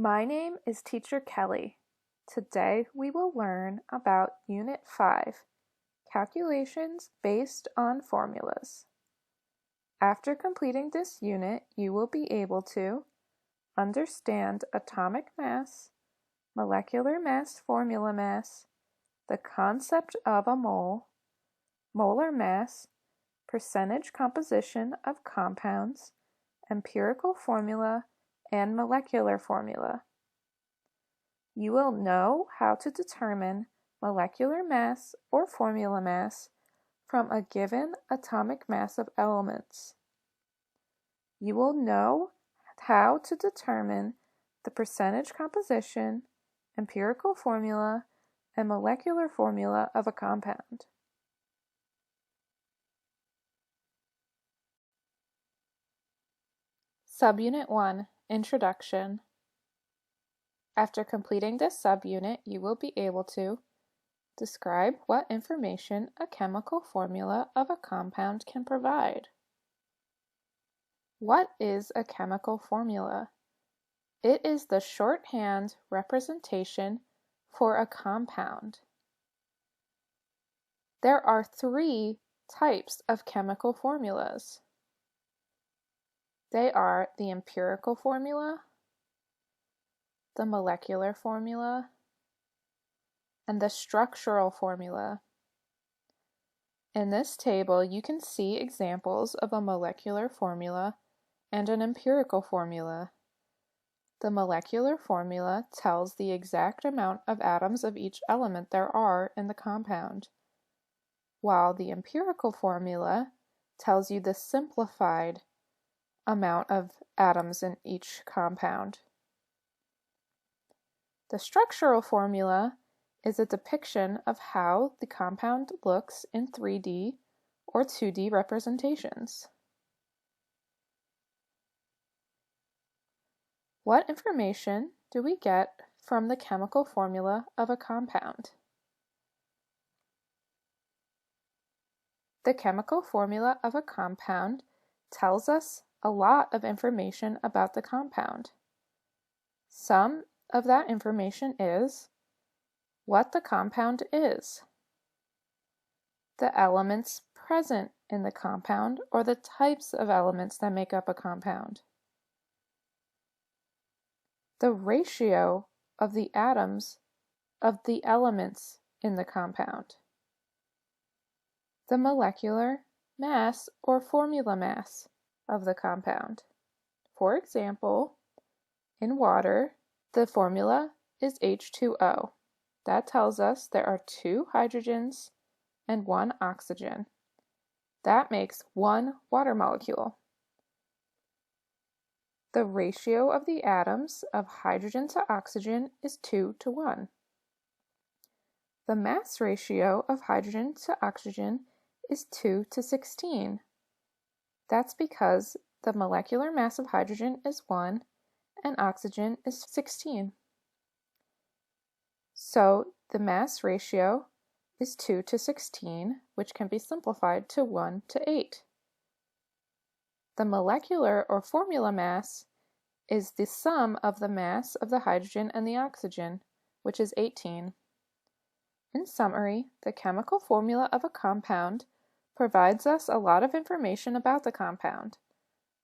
My name is Teacher Kelly. Today we will learn about Unit 5, Calculations Based on Formulas. After completing this unit, you will be able to understand atomic mass, molecular mass formula mass, the concept of a mole, molar mass, percentage composition of compounds, empirical formula, and molecular formula. You will know how to determine molecular mass or formula mass from a given atomic mass of elements. You will know how to determine the percentage composition, empirical formula, and molecular formula of a compound. Subunit 1, Introduction. After completing this subunit, you will be able to describe what information a chemical formula of a compound can provide. What is a chemical formula? It is the shorthand representation for a compound. There are 3 types of chemical formulas. They are the empirical formula, the molecular formula, and the structural formula. In this table, you can see examples of a molecular formula and an empirical formula. The molecular formula tells the exact amount of atoms of each element there are in the compound, while the empirical formula tells you the simplified amount of atoms in each compound. The structural formula is a depiction of how the compound looks in 3D or 2D representations. What information do we get from the chemical formula of a compound? The chemical formula of a compound tells us a lot of information about the compound. Some of that information is what the compound is, the elements present in the compound or the types of elements that make up a compound, the ratio of the atoms of the elements in the compound, the molecular mass or formula mass of the compound. For example, in water, the formula is H2O. That tells us there are 2 hydrogens and 1 oxygen. That makes 1 water molecule. The ratio of the atoms of hydrogen to oxygen is 2 to 1. The mass ratio of hydrogen to oxygen is 2 to 16. That's because the molecular mass of hydrogen is 1 and oxygen is 16. So the mass ratio is 2 to 16, which can be simplified to 1 to 8. The molecular or formula mass is the sum of the mass of the hydrogen and the oxygen, which is 18. In summary, the chemical formula of a compound provides us a lot of information about the compound.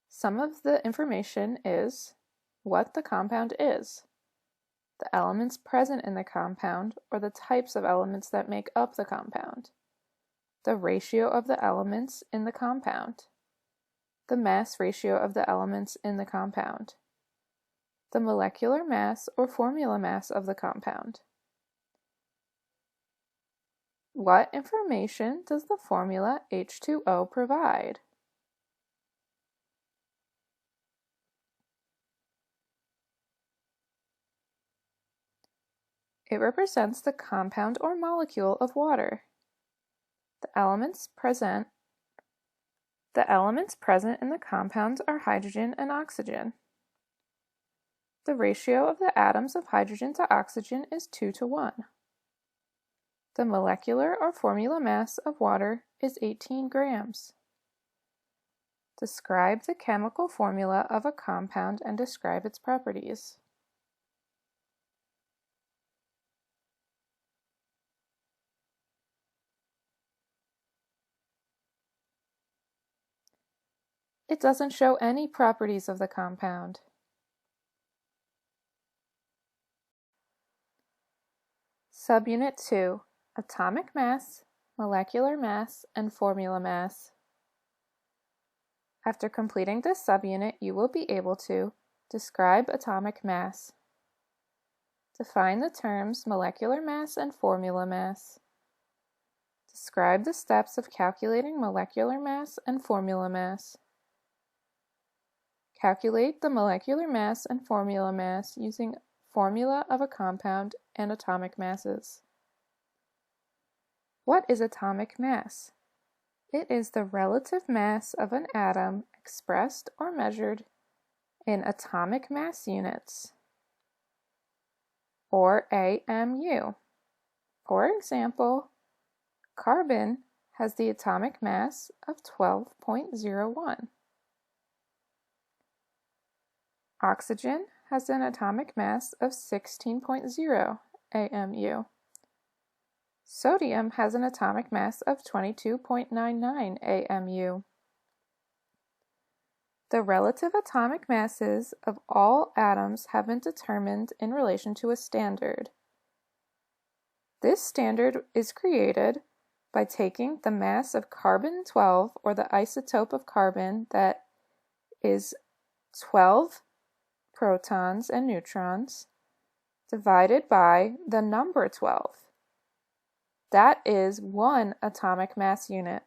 Some of the information is what the compound is, the elements present in the compound or the types of elements that make up the compound, the ratio of the elements in the compound, the mass ratio of the elements in the compound, the molecular mass or formula mass of the compound. What information does the formula H2O provide? It represents the compound or molecule of water. The elements present in the compounds are hydrogen and oxygen. The ratio of the atoms of hydrogen to oxygen is 2 to 1. The molecular or formula mass of water is 18 grams. Describe the chemical formula of a compound and describe its properties. it doesn't show any properties of the compound. Subunit 2, Atomic Mass, Molecular Mass, and Formula Mass. After completing this subunit, you will be able to describe atomic mass, define the terms molecular mass and formula mass, describe the steps of calculating molecular mass and formula mass, calculate the molecular mass and formula mass using formula of a compound and atomic masses. What is atomic mass? It is the relative mass of an atom expressed or measured in atomic mass units, or AMU. For example, carbon has the atomic mass of 12.01. Oxygen has an atomic mass of 16.0 AMU. Sodium has an atomic mass of 22.99 AMU. The relative atomic masses of all atoms have been determined in relation to a standard. This standard is created by taking the mass of carbon-12, or the isotope of carbon that is 12 protons and neutrons, divided by the number 12. That is one atomic mass unit.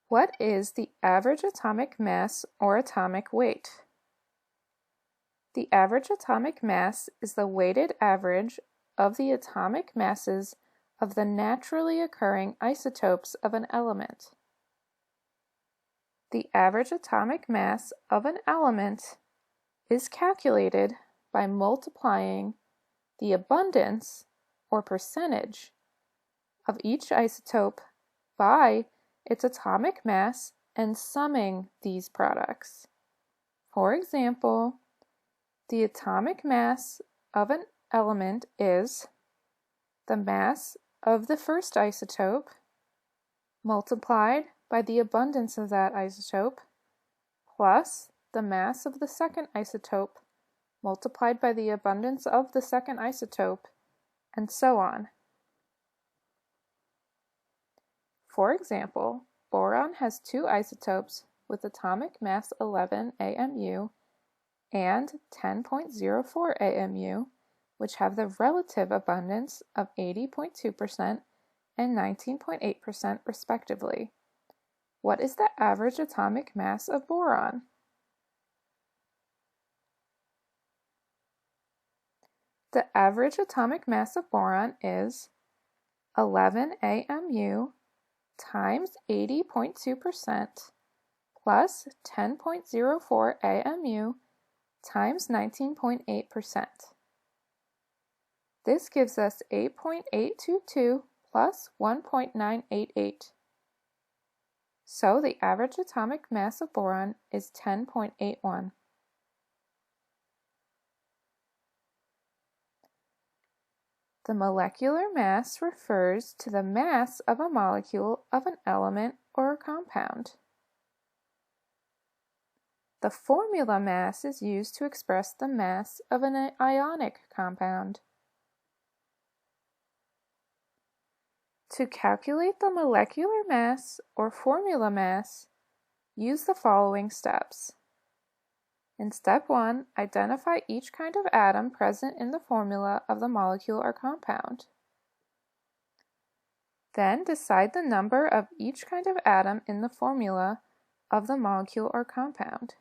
What is the average atomic mass or atomic weight? The average atomic mass is the weighted average of the atomic masses of the naturally occurring isotopes of an element. The average atomic mass of an element is calculated by multiplying the abundance, or percentage, of each isotope by its atomic mass and summing these products. For example, the atomic mass of an element is the mass of the first isotope multiplied by the abundance of that isotope plus the mass of the second isotope multiplied by the abundance of the second isotope, and so on. For example, boron has two isotopes with atomic mass 11 AMU and 10.04 AMU, which have the relative abundance of 80.2% and 19.8% respectively. What is the average atomic mass of boron? The average atomic mass of boron is 11 AMU times 80.2% plus 10.04 AMU times 19.8%. This gives us 8.822 plus 1.988. So the average atomic mass of boron is 10.81. The molecular mass refers to the mass of a molecule of an element or a compound. The formula mass is used to express the mass of an ionic compound. To calculate the molecular mass or formula mass, use the following steps. In step 1, identify each kind of atom present in the formula of the molecule or compound. Then decide the number of each kind of atom in the formula of the molecule or compound.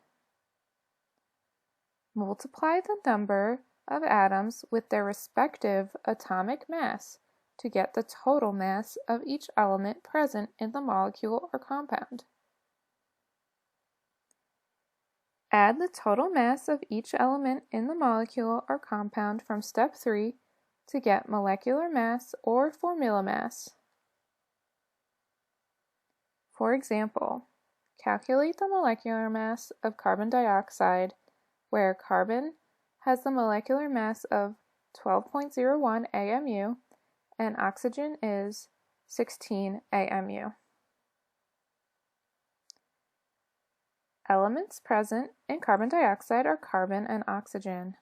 Multiply the number of atoms with their respective atomic mass to get the total mass of each element present in the molecule or compound. Add the total mass of each element in the molecule or compound from step 3 to get molecular mass or formula mass. For example, calculate the molecular mass of carbon dioxide, where carbon has the molecular mass of 12.01 AMU and oxygen is 16 AMU. Elements present in carbon dioxide are carbon and oxygen.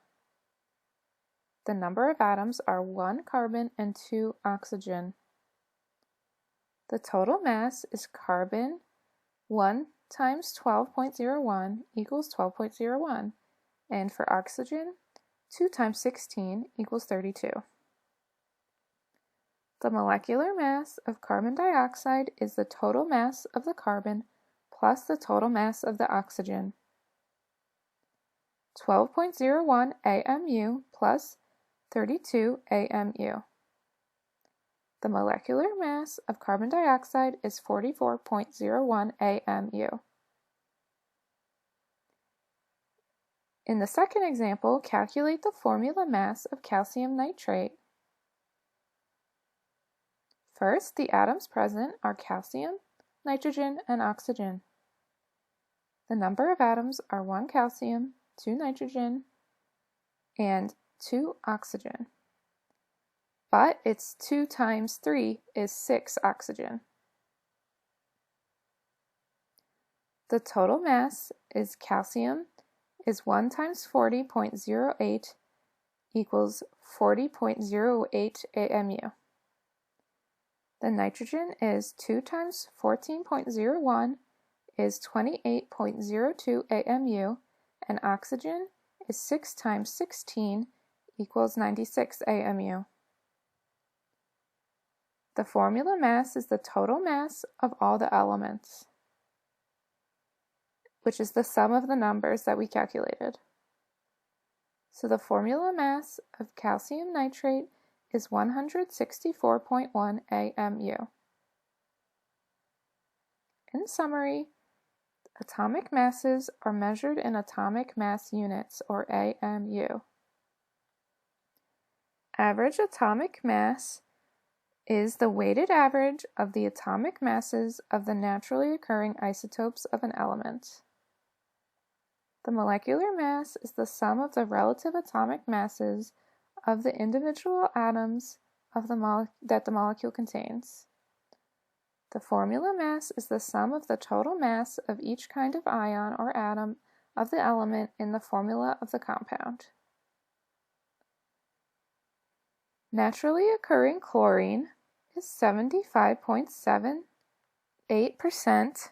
The number of atoms are 1 carbon and 2 oxygen. The total mass is carbon 1 times 12.01 equals 12.01, and for oxygen, 2 times 16 equals 32. The molecular mass of carbon dioxide is the total mass of the carbon plus the total mass of the oxygen. 12.01 AMU plus 32 AMU. The molecular mass of carbon dioxide is 44.01 AMU. In the second example, calculate the formula mass of calcium nitrate. First, the atoms present are calcium, nitrogen, and oxygen. The number of atoms are 1 calcium, 2 nitrogen, and 2 oxygen. But it's 2 times 3 is 6 oxygen. The total mass is calcium is 1 times 40.08 equals 40.08 AMU. The nitrogen is 2 times 14.01 is 28.02 AMU, and oxygen is 6 times 16 equals 96 AMU. The formula mass is the total mass of all the elements, which is the sum of the numbers that we calculated. So the formula mass of calcium nitrate is 164.1 AMU. In summary, atomic masses are measured in atomic mass units, or AMU. Average atomic mass is the weighted average of the atomic masses of the naturally occurring isotopes of an element. The molecular mass is the sum of the relative atomic masses of the individual atoms of that the molecule contains. The formula mass is the sum of the total mass of each kind of ion or atom of the element in the formula of the compound. Naturally occurring chlorine is 75.78%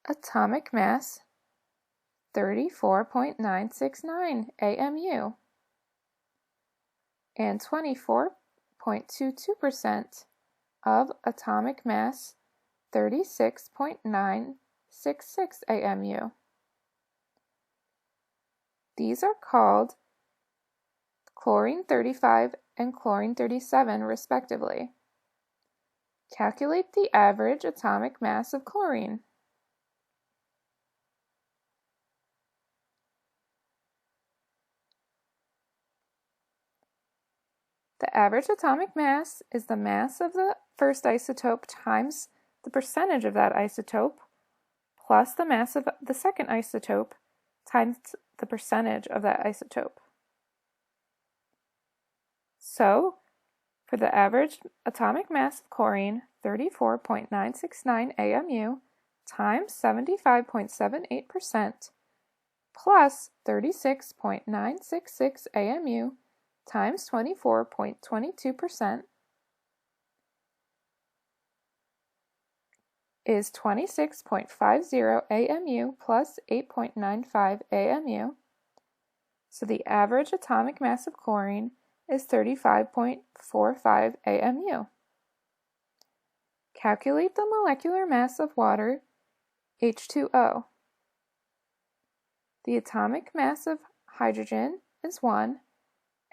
atomic mass, 34.969 AMU, and 24.22% of atomic mass, 36.966 AMU. These are called chlorine 35 and chlorine 37 respectively. Calculate the average atomic mass of chlorine. The average atomic mass is the mass of the first isotope times the percentage of that isotope plus the mass of the second isotope times the percentage of that isotope. So, for the average atomic mass of chlorine, 34.969 AMU times 75.78% plus 36.966 AMU times 24.22% is 26.50 AMU plus 8.95 AMU. So the average atomic mass of chlorine is 35.45 AMU. Calculate the molecular mass of water, H2O. The atomic mass of hydrogen is 1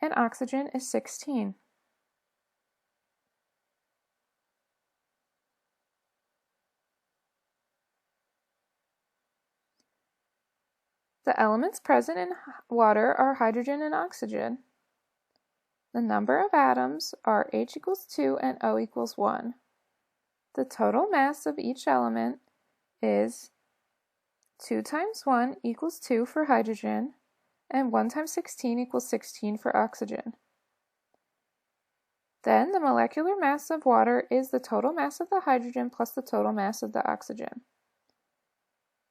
and oxygen is 16. The elements present in water are hydrogen and oxygen. The number of atoms are H equals 2 and O equals 1. The total mass of each element is 2 times 1 equals 2 for hydrogen, and 1 times 16 equals 16 for oxygen. Then the molecular mass of water is the total mass of the hydrogen plus the total mass of the oxygen.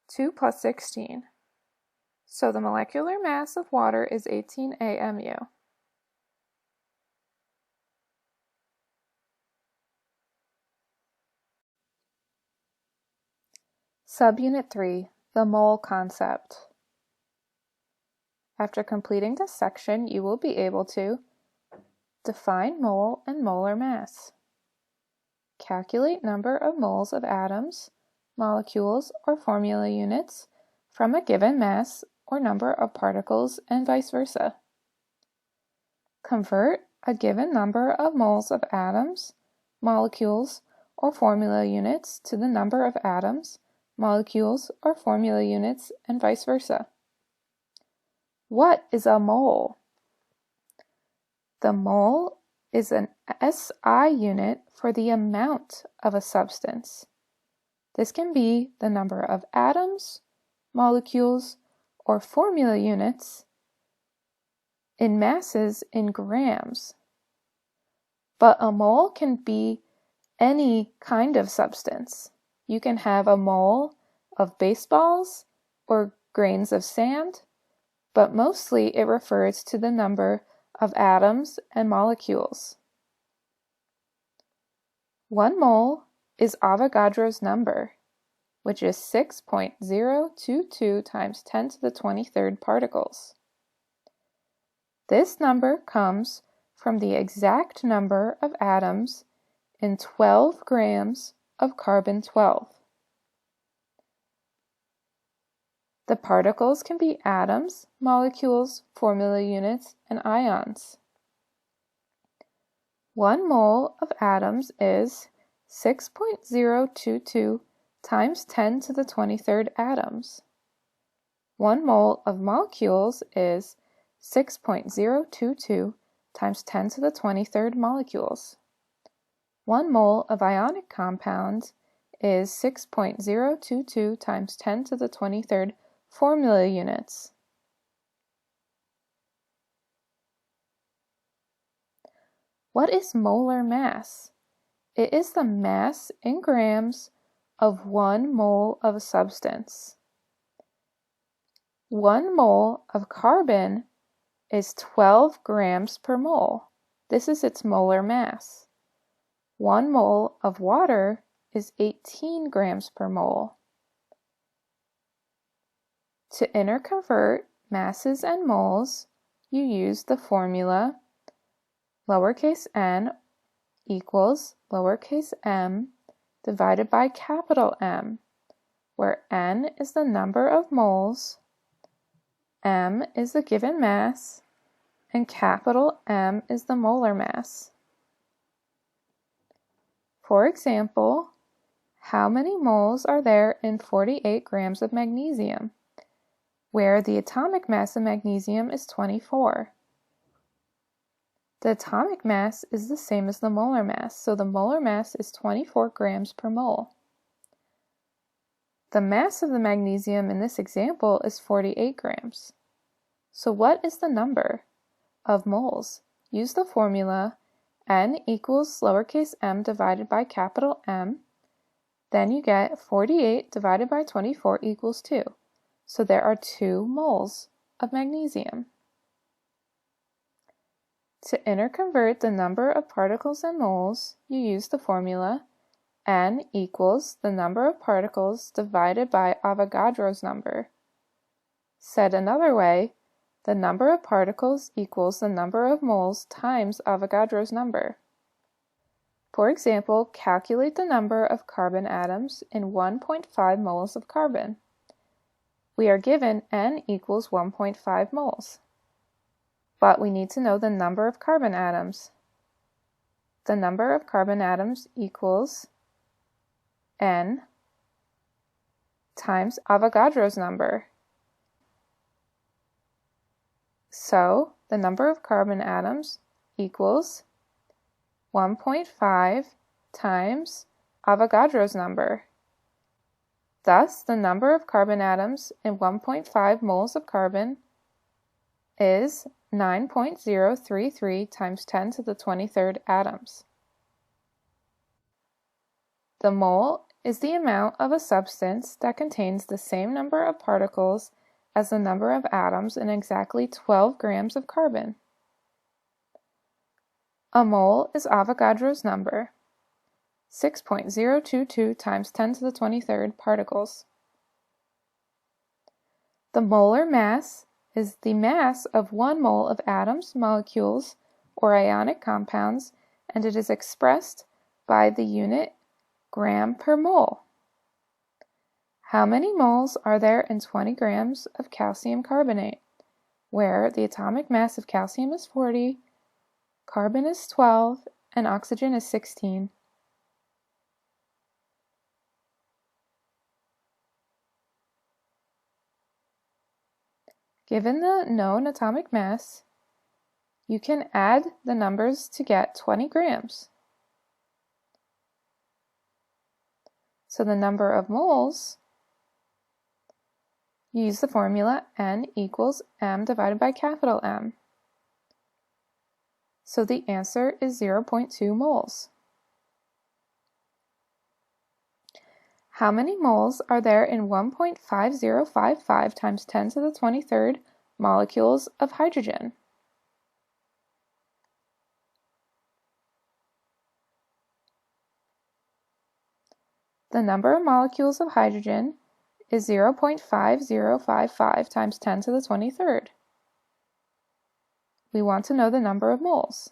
2 plus 16. So the molecular mass of water is 18 AMU. Subunit 3, the mole concept. After completing this section, you will be able to define mole and molar mass, calculate number of moles of atoms, molecules, or formula units from a given mass or number of particles and vice versa. Convert a given number of moles of atoms, molecules, or formula units to the number of atoms, molecules, or formula units, and vice versa. What is a mole? The mole is an SI unit for the amount of a substance. This can be the number of atoms, molecules, or formula units in masses in grams. But a mole can be any kind of substance. You can have a mole of baseballs or grains of sand, but mostly it refers to the number of atoms and molecules. 1 mole is Avogadro's number, which is 6.022 times 10 to the 23rd particles. This number comes from the exact number of atoms in 12 grams of carbon-12. The particles can be atoms, molecules, formula units, and ions. 1 mole of atoms is 6.022 times 10 to the 23rd atoms. 1 mole of molecules is 6.022 times 10 to the 23rd molecules. 1 mole of ionic compound is 6.022 times 10 to the 23rd formula units. What is molar mass? It is the mass in grams of 1 mole of a substance. 1 mole of carbon is 12 grams per mole. This is its molar mass. 1 mole of water is 18 grams per mole. To interconvert masses and moles, you use the formula lowercase n equals lowercase m divided by capital M, where n is the number of moles, m is the given mass, and capital M is the molar mass. For example, how many moles are there in 48 grams of magnesium, where the atomic mass of magnesium is 24? The atomic mass is the same as the molar mass, so the molar mass is 24 grams per mole. The mass of the magnesium in this example is 48 grams. So what is the number of moles? Use the formula n equals lowercase m divided by capital M. Then you get 48 divided by 24 equals 2. So there are 2 moles of magnesium. To interconvert the number of particles and moles, you use the formula n equals the number of particles divided by Avogadro's number. Said another way, the number of particles equals the number of moles times Avogadro's number. For example, calculate the number of carbon atoms in 1.5 moles of carbon. We are given n equals 1.5 moles. But we need to know the number of carbon atoms. The number of carbon atoms equals n times Avogadro's number. So the number of carbon atoms equals 1.5 times Avogadro's number. Thus, the number of carbon atoms in 1.5 moles of carbon is 9.033 times 10 to the 23rd atoms. The mole is the amount of a substance that contains the same number of particles as the number of atoms in exactly 12 grams of carbon. A mole is Avogadro's number, 6.022 times 10 to the 23rd particles. The molar mass is the mass of 1 mole of atoms, molecules, or ionic compounds, and it is expressed by the unit gram per mole. How many moles are there in 20 grams of calcium carbonate, where the atomic mass of calcium is 40, carbon is 12, and oxygen is 16? Given the known atomic mass, you can add the numbers to get 20 grams. So the number of moles, use the formula N equals M divided by capital M. So the answer is 0.2 moles. How many moles are there in 1.5055 times 10 to the 23rd molecules of hydrogen? The number of molecules of hydrogen is 0.5055 times 10 to the 23rd. We want to know the number of moles.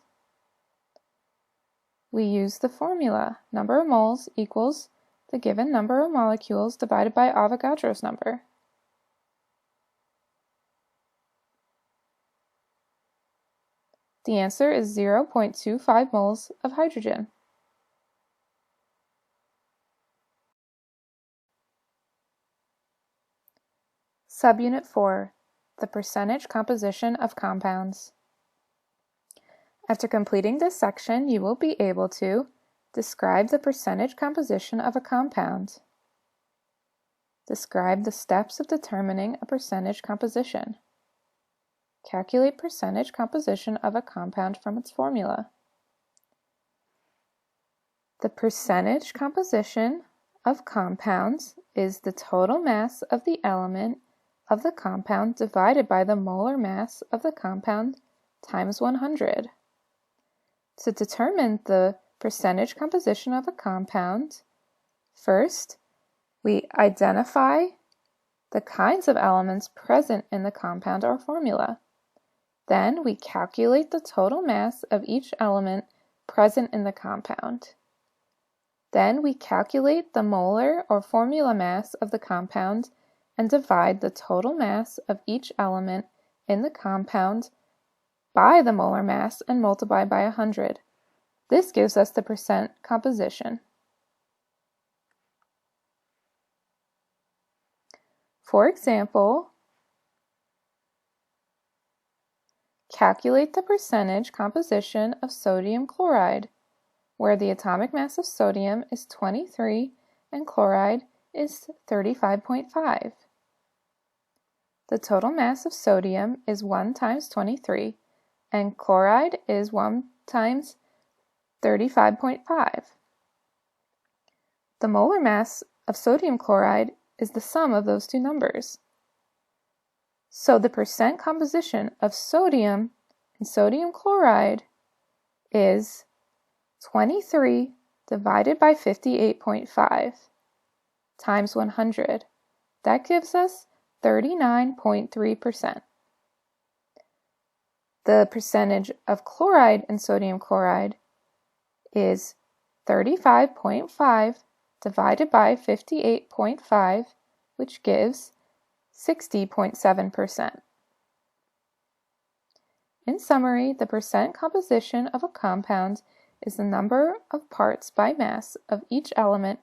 We use the formula, number of moles equals the given number of molecules divided by Avogadro's number. The answer is 0.25 moles of hydrogen. Subunit 4, the percentage composition of compounds. After completing this section, you will be able to describe the percentage composition of a compound. Describe the steps of determining a percentage composition. Calculate percentage composition of a compound from its formula. The percentage composition of compounds is the total mass of the element of the compound divided by the molar mass of the compound times 100. To determine the percentage composition of a compound, first, we identify the kinds of elements present in the compound or formula. Then we calculate the total mass of each element present in the compound. Then we calculate the molar or formula mass of the compound and divide the total mass of each element in the compound by the molar mass and multiply by 100. This gives us the percent composition. For example, calculate the percentage composition of sodium chloride, where the atomic mass of sodium is 23 and chloride is 35.5. The total mass of sodium is 1 times 23, and chloride is 1 times 35.5. The molar mass of sodium chloride is the sum of those two numbers. So the percent composition of sodium and sodium chloride is 23 divided by 58.5 times 100. That gives us 39.3%. The percentage of chloride in sodium chloride is 35.5 divided by 58.5, which gives 60.7%. In summary, the percent composition of a compound is the number of parts by mass of each element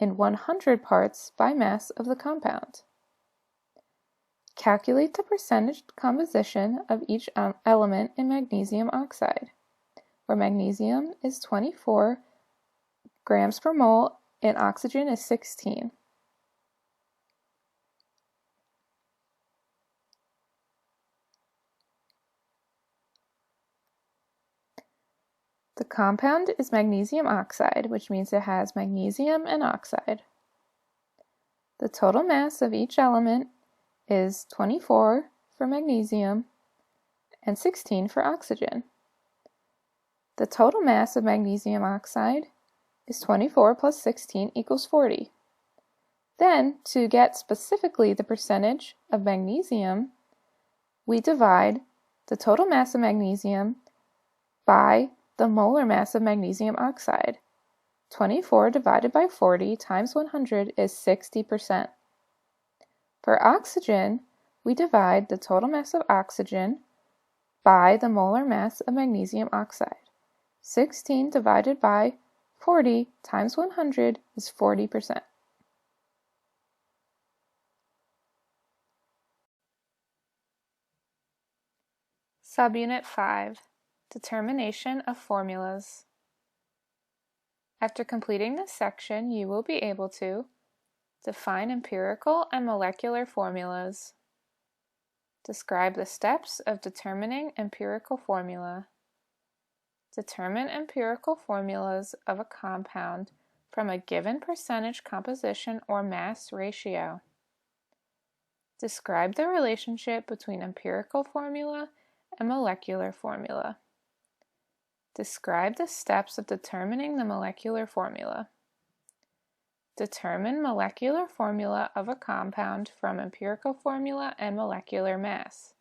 in 100 parts by mass of the compound. Calculate the percentage composition of each element in magnesium oxide, where magnesium is 24 grams per mole and oxygen is 16. compound is magnesium oxide, which means it has magnesium and oxide. The total mass of each element is 24 for magnesium and 16 for oxygen. The total mass of magnesium oxide is 24 plus 16 equals 40. Then, to get specifically the percentage of magnesium, we divide the total mass of magnesium by the molar mass of magnesium oxide. 24 divided by 40 times 100 is 60%. For oxygen, we divide the total mass of oxygen by the molar mass of magnesium oxide. 16 divided by 40 times 100 is 40%. Subunit 5, Determination of Formulas. After completing this section, you will be able to define empirical and molecular formulas, describe the steps of determining empirical formula, determine empirical formulas of a compound from a given percentage composition or mass ratio, describe the relationship between empirical formula and molecular formula. Describe the steps of determining the molecular formula. Determine molecular formula of a compound from empirical formula and molecular mass.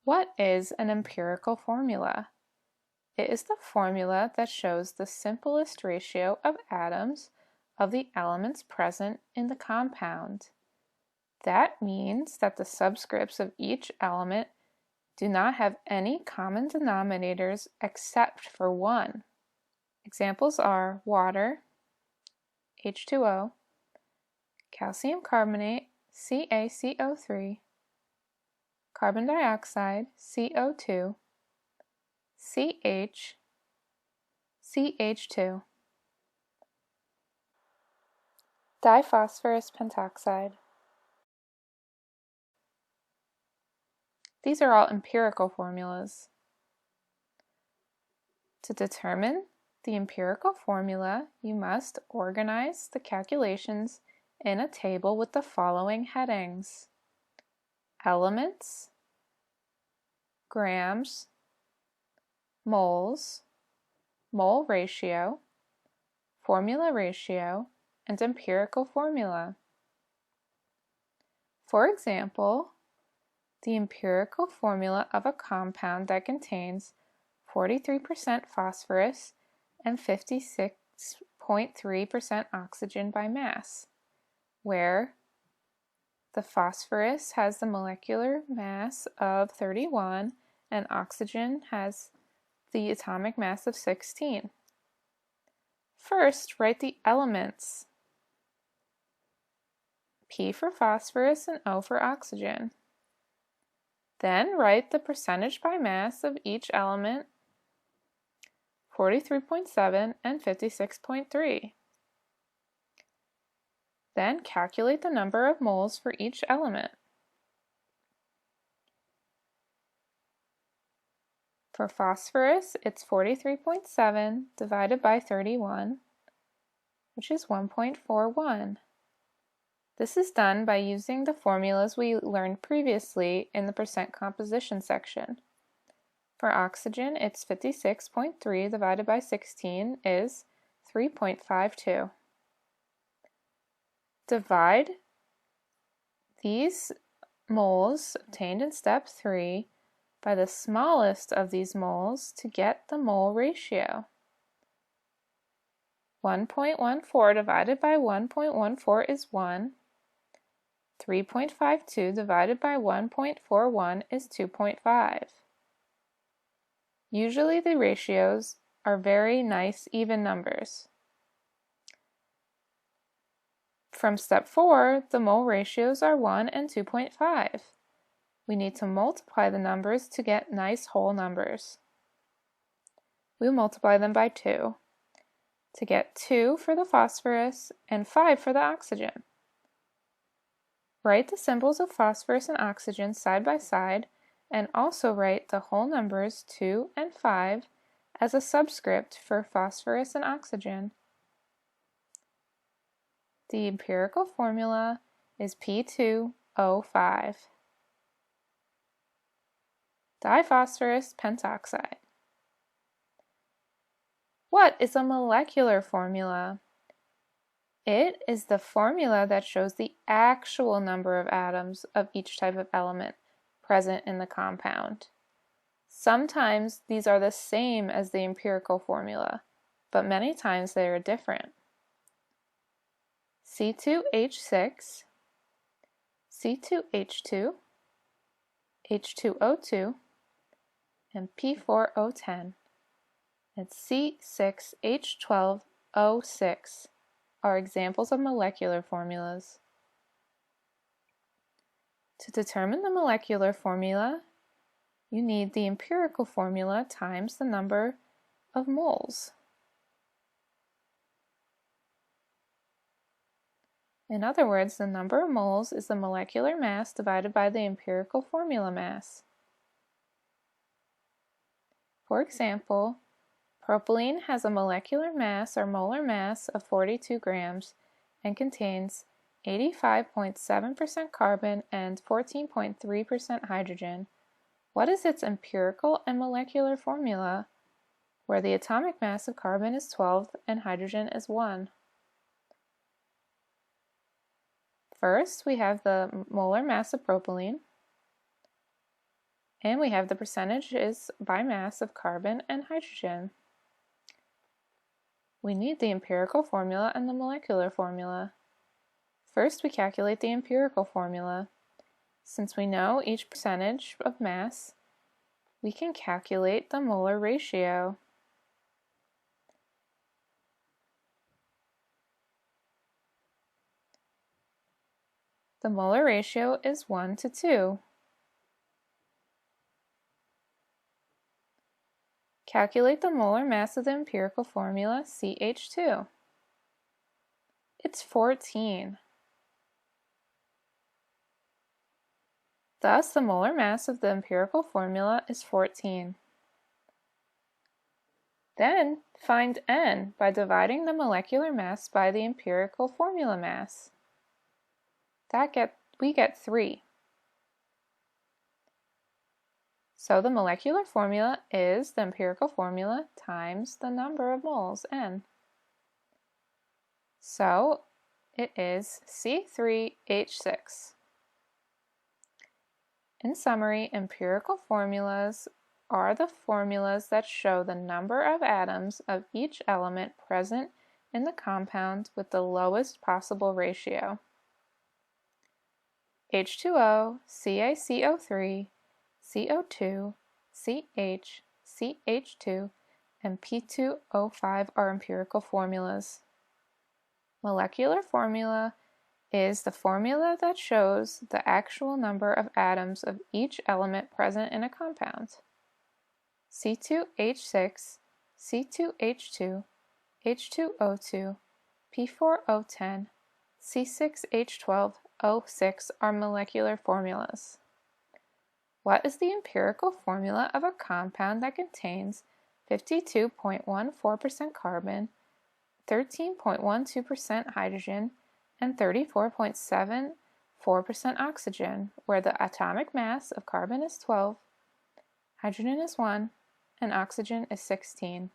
What is an empirical formula? It is the formula that shows the simplest ratio of atoms of the elements present in the compound. That means that the subscripts of each element do not have any common denominators except for one. Examples are water, H2O, calcium carbonate, CaCO3, carbon dioxide, CO2, CH, CH2, diphosphorus pentoxide. These are all empirical formulas. To determine the empirical formula, you must organize the calculations in a table with the following headings: elements, grams, moles, mole ratio, formula ratio, and empirical formula. For example, the empirical formula of a compound that contains 43% phosphorus and 56.3% oxygen by mass, where the phosphorus has the molecular mass of 31 and oxygen has the atomic mass of 16. First, write the elements: P for phosphorus and O for oxygen. Then write the percentage by mass of each element, 43.7 and 56.3. Then calculate the number of moles for each element. For phosphorus, it's 43.7 divided by 31, which is 1.41. This is done by using the formulas we learned previously in the percent composition section. For oxygen, it's 56.3 divided by 16 is 3.52. Divide these moles obtained in step 3 by the smallest of these moles to get the mole ratio. 1.14 divided by 1.14 is 1. 3.52 divided by 1.41 is 2.5. Usually the ratios are very nice even numbers. From step 4, the mole ratios are 1 and 2.5. We need to multiply the numbers to get nice whole numbers. We'll multiply them by 2 to get 2 for the phosphorus and 5 for the oxygen. Write the symbols of phosphorus and oxygen side by side and also write the whole numbers 2 and 5 as a subscript for phosphorus and oxygen. The empirical formula is P2O5. Diphosphorus pentoxide. What is a molecular formula? It is the formula that shows the actual number of atoms of each type of element present in the compound. Sometimes these are the same as the empirical formula, but many times they are different. C2H6, C2H2, H2O2, and P4O10, and C6H12O6 are examples of molecular formulas. To determine the molecular formula, you need the empirical formula times the number of moles. In other words, the number of moles is the molecular mass divided by the empirical formula mass. For example, propylene has a molecular mass or molar mass of 42 grams and contains 85.7% carbon and 14.3% hydrogen. What is its empirical and molecular formula, where the atomic mass of carbon is 12 and hydrogen is 1? First, we have the molar mass of propylene, and we have the percentages by mass of carbon and hydrogen. We need the empirical formula and the molecular formula. First, we calculate the empirical formula. Since we know each percentage of mass, we can calculate the molar ratio. The molar ratio is 1 to 2. Calculate the molar mass of the empirical formula CH2. It's 14. Thus, the molar mass of the empirical formula is 14. Then, find N by dividing the molecular mass by the empirical formula mass. We get 3. So the molecular formula is the empirical formula times the number of moles, N. So it is C3H6. In summary, empirical formulas are the formulas that show the number of atoms of each element present in the compound with the lowest possible ratio. H2O, CaCO3, CO2, CH, CH2, and P2O5 are empirical formulas. Molecular formula is the formula that shows the actual number of atoms of each element present in a compound. C2H6, C2H2, H2O2, P4O10, C6H12O6 are molecular formulas. What is the empirical formula of a compound that contains 52.14% carbon, 13.12% hydrogen, and 34.74% oxygen, where the atomic mass of carbon is 12, hydrogen is 1, and oxygen is 16?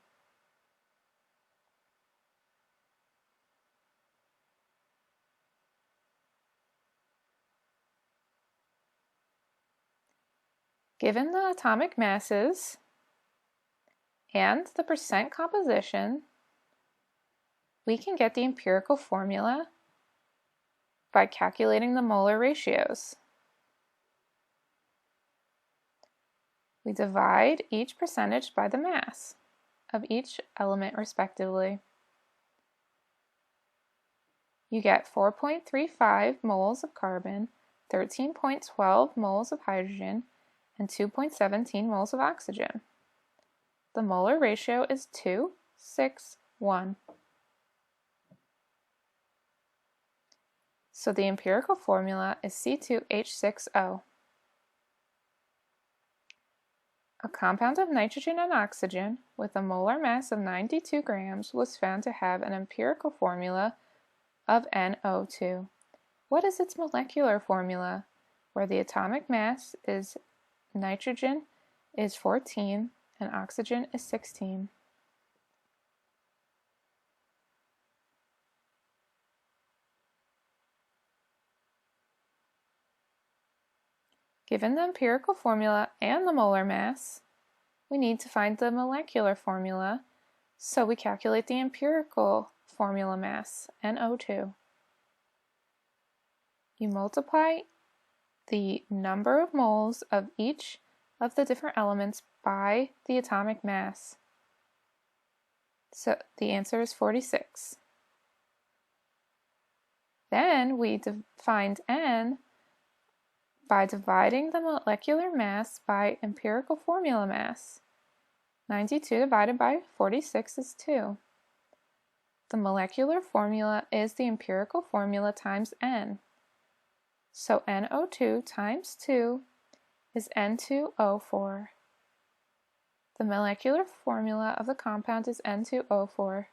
Given the atomic masses and the percent composition, we can get the empirical formula by calculating the molar ratios. We divide each percentage by the mass of each element respectively. You get 4.35 moles of carbon, 13.12 moles of hydrogen, and 2.17 moles of oxygen. The molar ratio is 2, 6, 1. So the empirical formula is C2H6O. A compound of nitrogen and oxygen with a molar mass of 92 grams was found to have an empirical formula of NO2. What is its molecular formula? Where the atomic mass is nitrogen is 14 and oxygen is 16. Given the empirical formula and the molar mass, we need to find the molecular formula, so we calculate the empirical formula mass, NO2. You multiply the number of moles of each of the different elements by the atomic mass. So the answer is 46. Then we find N by dividing the molecular mass by empirical formula mass. 92 divided by 46 is 2. The molecular formula is the empirical formula times N. So NO2 times 2 is N2O4. The molecular formula of the compound is N2O4.